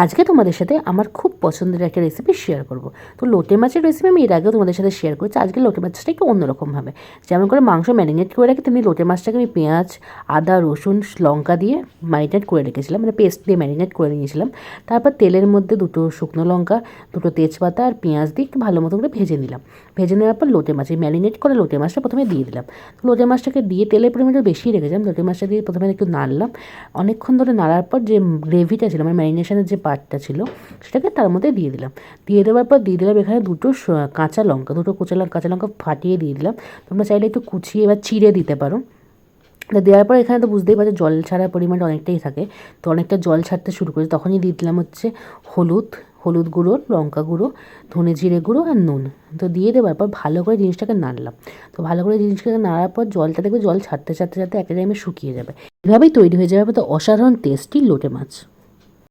আজকে তোমাদের সাথে আমার খুব পছন্দের একটা রেসিপি শেয়ার করব। তো লোটে মাছের রেসিপি আমি এর আগেও তোমাদের সাথে শেয়ার করেছি। আজকে লোটে মাছটা একটু অন্যরকমভাবে, যেমন করে মাংস ম্যারিনেট করে রাখি তেমনি লোটে মাছটাকে আমি পেঁয়াজ, আদা, রসুন, লঙ্কা দিয়ে ম্যারিনেট করে রেখেছিলাম, মানে পেস্ট দিয়ে ম্যারিনেট করে নিয়েছিলাম। তারপর তেলের মধ্যে দুটো শুকনো লঙ্কা, দুটো তেজপাতা আর পেঁয়াজ দিয়ে একটু ভালো মতো করে ভেজে নিলাম। ভেজে নেওয়ার পর লোটে মাছ, এই ম্যারিনেট করে লোটে মাছটা প্রথমে দিয়ে দিলাম। লোটে মাছটাকে দিয়ে তেলের পরিমাণটা বেশি রেখেছিলাম। লোটে মাছটা দিয়ে প্রথমে একটু নাড়লাম। অনেকক্ষণ ধরে নাড়ার পর যে গ্রেভিটা ছিল, মানে ম্যারিনেশনের যে পার্টটা ছিল, সেটাকে তার মধ্যে দিয়ে দিলাম। দিয়ে দেওয়ার পর দিয়ে দিলাম এখানে দুটো কাঁচা লঙ্কা, দুটো কাঁচা লঙ্কা ফাটিয়ে দিয়ে দিলাম। তোমরা চাইলে একটু কুচিয়ে বা চিড়ে দিতে পারো। দেওয়ার পর এখানে তো বুঝতেই পারছো জল ছাড়ার পরিমাণটা অনেকটাই থাকে, তো অনেকটা জল ছাড়তে শুরু করেছে। তখনই দিয়ে দিলাম হচ্ছে হলুদ গুঁড়ো, লঙ্কা গুঁড়ো, ধনে জিরে গুঁড়ো আর নুন। তো দিয়ে দেওয়ার পর ভালো করে জিনিসটাকে নাড়লাম। তো ভালো করে জিনিসটাকে নাড়ার পর জলটা দেখবে জল ছাড়তে ছাড়তে ছাড়তে একটা টাইমে শুকিয়ে যাবে। এভাবেই তৈরি হয়ে যাবে তো অসাধারণ টেস্টি লোটে মাছ।